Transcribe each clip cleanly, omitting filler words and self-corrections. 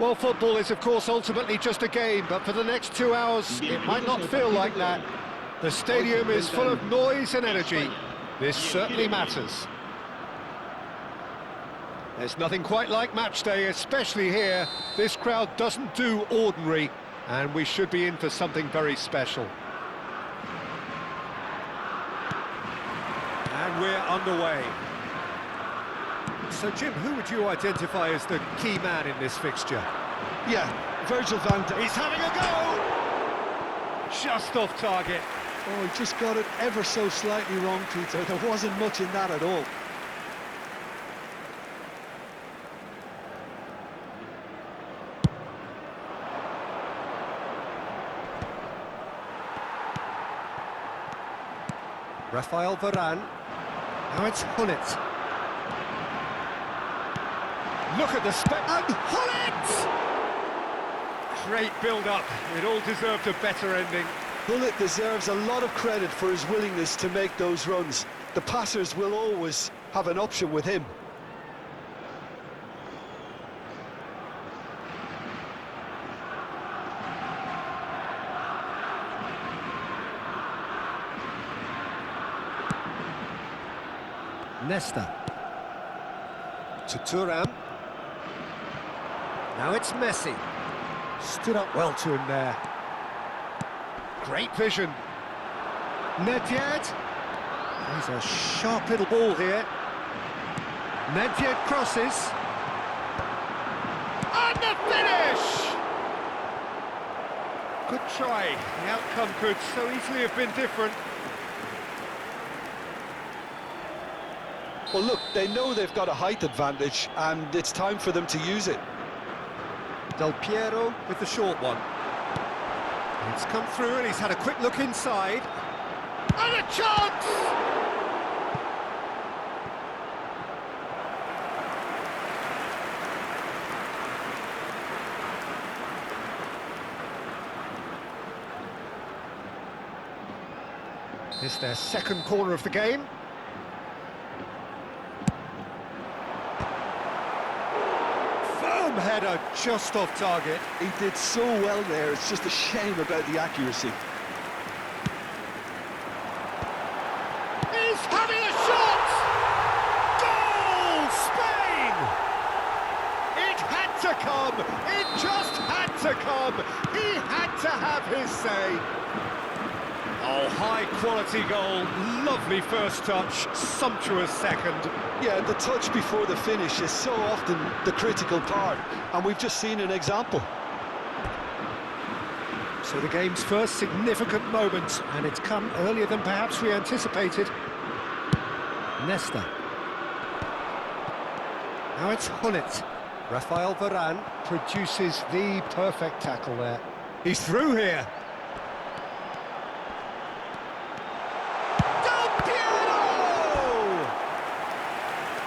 Well, football is, of course, ultimately just a game, but for the next 2 hours, it might not feel like that. The stadium is full of noise and energy. This certainly matters. There's nothing quite like match day, especially here. This crowd doesn't do ordinary, and we should be in for something very special. And we're underway. So, Jim, who would you identify as the key man in this fixture? Yeah, Virgil van Dijk. He's having a go! Just off target. Oh, he just got it ever so slightly wrong, Peter. There wasn't much in that at all. Rafael Varane. Now it's Hullet. Look at the and Hullet! Great build-up. It all deserved a better ending. Hullet deserves a lot of credit for his willingness to make those runs. The passers will always have an option with him. Nesta. To Thuram. Now it's Messi. Stood up well to him there. Great vision. Nedved. He's a sharp little ball here. Nedved crosses. And the finish! Good try. The outcome could so easily have been different. Well, look, they know they've got a height advantage, and it's time for them to use it. Del Piero with the short one. It's come through and he's had a quick look inside. And a chance! It's their second corner of the game. Header just off target. He did so well there, it's just a shame about the accuracy. He's having a shot! Goal! Spain! It had to come! It just had to come! He had to have his say! Oh, high-quality goal, lovely first touch, sumptuous second. Yeah, the touch before the finish is so often the critical part, and we've just seen an example. So the game's first significant moment, and it's come earlier than perhaps we anticipated. Nesta. Now it's Hullet. Rafael Varane produces the perfect tackle there. He's through here.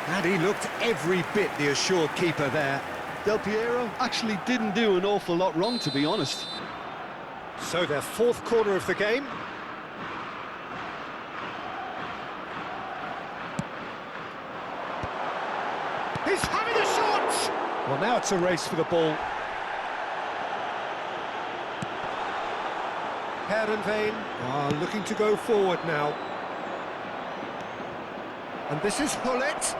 And he looked every bit the assured keeper there. Del Piero actually didn't do an awful lot wrong, to be honest. So their fourth quarter of the game. He's having a shot! Well, now it's a race for the ball. Heerenveen are looking to go forward now. And this is Hullet.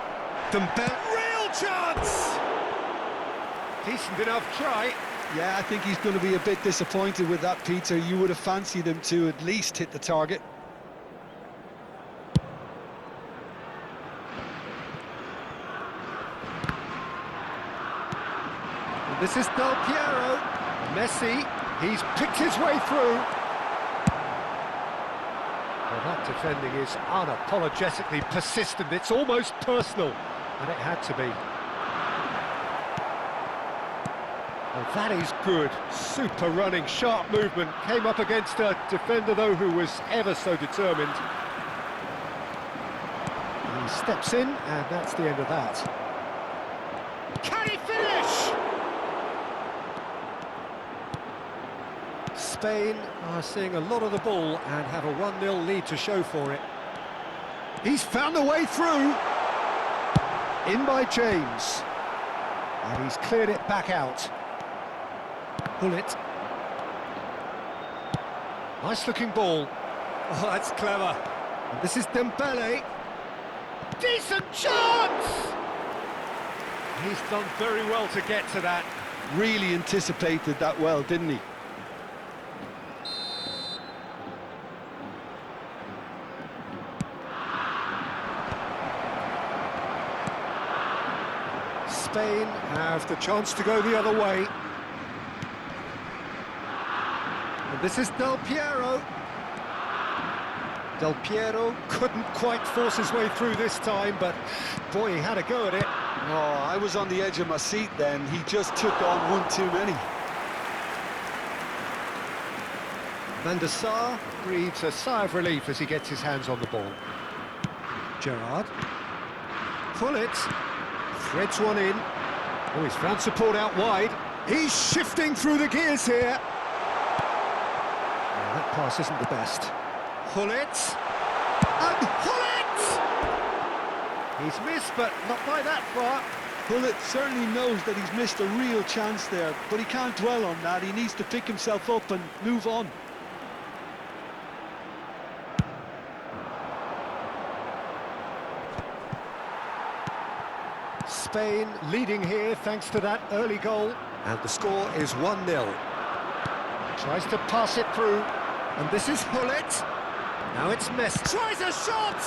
Real chance! Decent enough try. Yeah, I think he's going to be a bit disappointed with that, Peter. You would have fancied him to at least hit the target. And this is Del Piero. Messi, he's picked his way through. Well, that defending is unapologetically persistent. It's almost personal, and it had to be. Well, that is good. Super running, sharp movement. Came up against a defender, though, who was ever so determined. He steps in, and that's the end of that. Can he finish? Spain are seeing a lot of the ball and have a 1-0 lead to show for it. He's found a way through. In by James. And he's cleared it back out. Pull it. Nice looking ball. Oh, that's clever. And this is Dembele. Decent chance! He's done very well to get to that. Really anticipated that well, didn't he? Spain have the chance to go the other way. And this is Del Piero. Del Piero couldn't quite force his way through this time, but boy, he had a go at it. Oh, I was on the edge of my seat then. He just took on one too many. Van der Sar breathes a sigh of relief as he gets his hands on the ball. Gerrard. Pull it. Threads one in. Oh, he's found support out wide. He's shifting through the gears here. Oh, that pass isn't the best. Pull it. And pull it! He's missed, but not by that far. Pullet certainly knows that he's missed a real chance there, but he can't dwell on that. He needs to pick himself up and move on. Spain leading here thanks to that early goal. And the score is 1-0. Tries to pass it through. And this is Hullet. Now it's Messi. Tries a shot!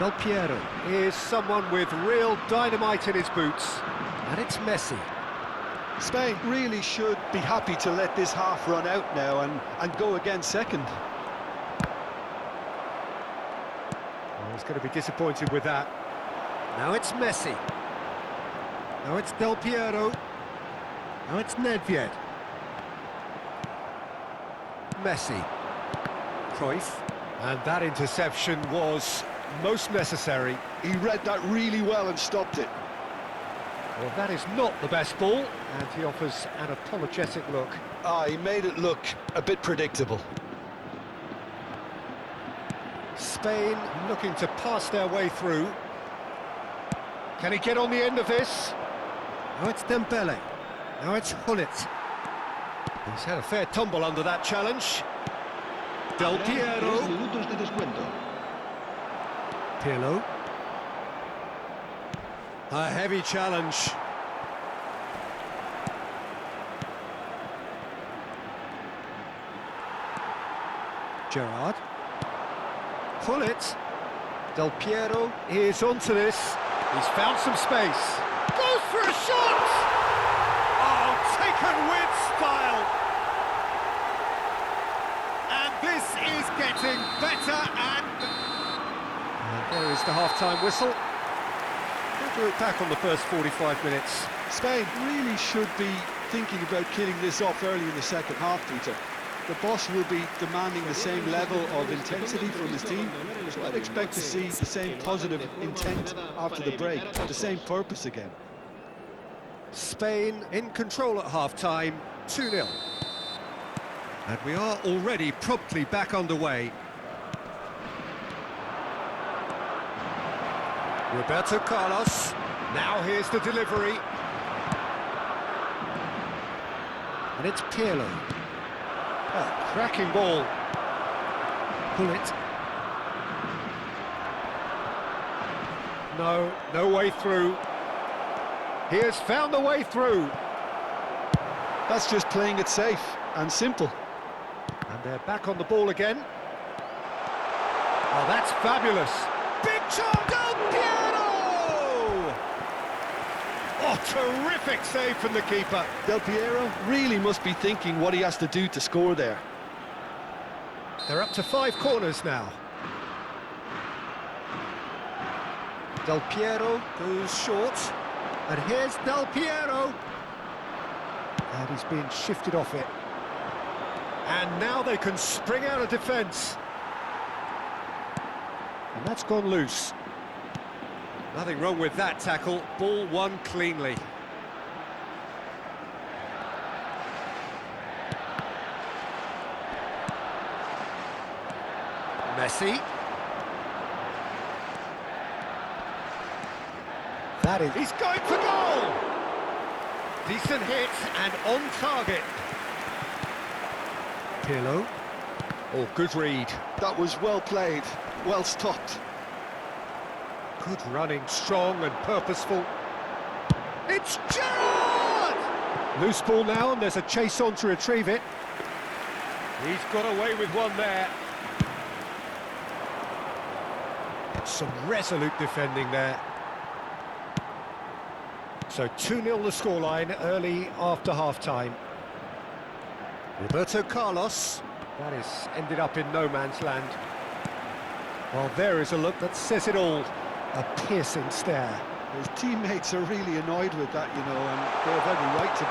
Del Piero is someone with real dynamite in his boots. And it's Messi. Spain really should be happy to let this half run out now and go again second. Oh, he's going to be disappointed with that. Now it's Messi. Now it's Del Piero. Now it's Nedved. Messi. Cruyff. And that interception was most necessary. He read that really well and stopped it. Well, that is not the best ball, and he offers an apologetic look. He made it look a bit predictable. Spain looking to pass their way through. Can he get on the end of this? Now it's Dembele. Now it's Hullet. He's had a fair tumble under that challenge. Del Piero. Pirlo. A heavy challenge. Gerrard. Pull it. Del Piero is onto this. He's found some space. Goes for a shot! Oh, taken with style. And this is getting better and there is the half-time whistle. We'll do it back on the first 45 minutes. Spain really should be thinking about killing this off early in the second half, Peter. The boss will be demanding the same level of intensity from his team, so I'd expect to see the same positive intent after the break, the same purpose again. Spain in control at half-time, 2-0. And we are already promptly back underway. Roberto Carlos. Now here's the delivery. And it's Pirlo. A cracking ball. Pull it. No way through. He has found the way through. That's just playing it safe and simple. And they're back on the ball again. Oh, that's fabulous. Big chance, Del Piero! Oh, terrific save from the keeper. Del Piero really must be thinking what he has to do to score there. They're up to 5 corners now. Del Piero goes short. And here's Del Piero. And he's being shifted off it. And now they can spring out of defence. And that's gone loose. Nothing wrong with that tackle. Ball won cleanly. Messi. That is... He's going for goal! Decent hit and on target. Pirlo. Oh, good read. That was well played, well stopped. Good running, strong and purposeful. It's Gerrard! Loose ball now, and there's a chase on to retrieve it. He's got away with one there. Some resolute defending there. So 2-0 the scoreline early after half-time. Roberto Carlos. That is ended up in no man's land. Well, there is a look that says it all. A piercing stare. His teammates are really annoyed with that, you know, and they have every right to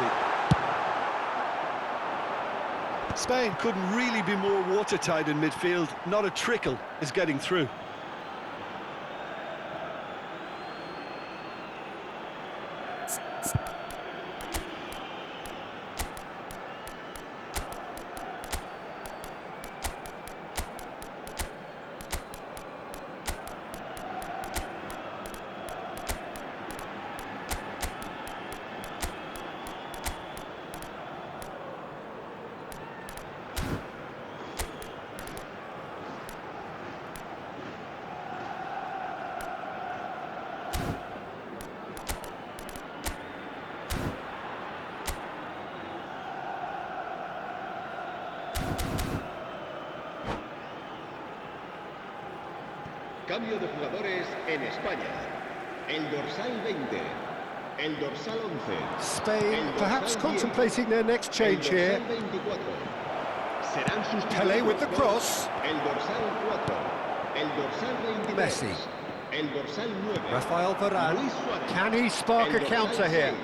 be. Spain couldn't really be more watertight in midfield. Not a trickle is getting through. Cambio de jugadores en España. El dorsal 20. El dorsal 11. Spain perhaps contemplating their next change here. Pelé with the cross. El dorsal 4. El dorsal 23. Messi. El dorsal 9. Rafael Varane. Luis Suárez. Can he spark a counter here?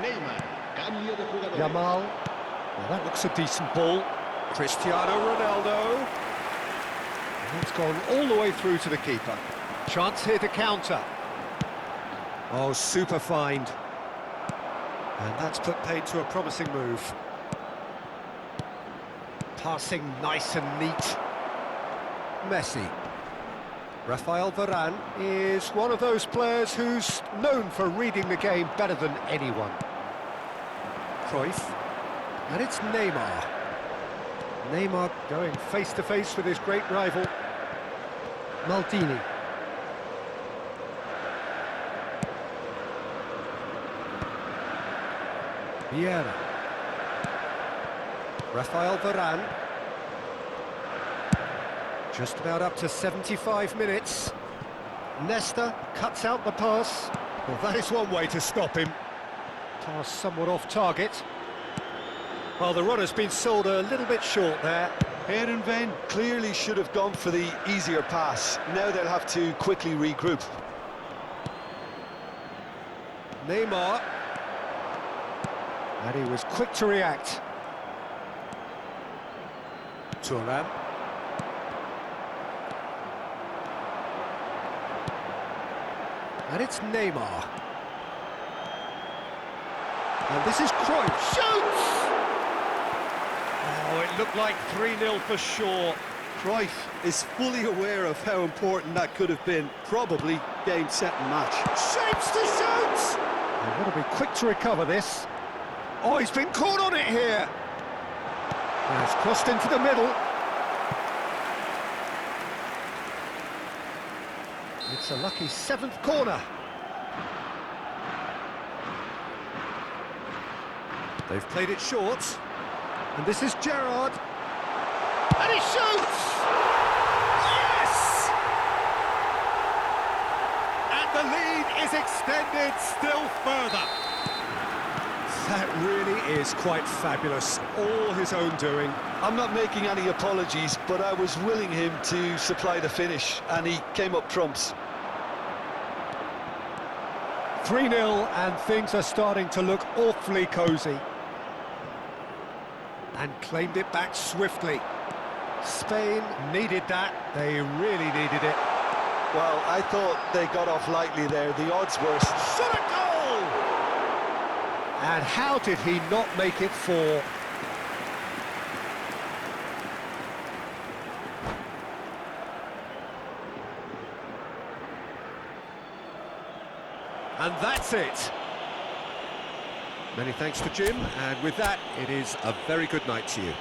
Neymar. Cambio de jugadores. Yamal. Well, that looks a decent ball. Cristiano Ronaldo. It's gone all the way through to the keeper. Chance here to counter. Oh, super find. And that's put paid to a promising move. Passing nice and neat. Messi. Rafael Varane is one of those players who's known for reading the game better than anyone. Cruyff. And it's Neymar. Neymar going face-to-face with his great rival. Maldini. Vieira. Rafael Varane. Just about up to 75 minutes. Nesta cuts out the pass. Well, that is one way to stop him. Pass somewhat off target. Well, the runner's been sold a little bit short there. Heerenveen clearly should have gone for the easier pass. Now they'll have to quickly regroup. Neymar. And he was quick to react. Thuram. And it's Neymar. And this is Cruyff. Shoots! Oh, it looked like 3-0 for sure. Cruyff is fully aware of how important that could have been. Probably game, set and match. Shapes to shoot! They've got to be quick to recover this. Oh, he's been caught on it here. And it's crossed into the middle. It's a lucky 7th corner. They've played it short. And this is Gerrard. And he shoots! Yes! And the lead is extended still further. That really is quite fabulous. All his own doing. I'm not making any apologies, but I was willing him to supply the finish, and he came up trumps. 3-0, and things are starting to look awfully cosy. And claimed it back swiftly. Spain needed that. They really needed it. Well, I thought they got off lightly there. The odds were... Shot a goal! And how did he not make it 4? And that's it. Many thanks to Jim, and with that, it is a very good night to you.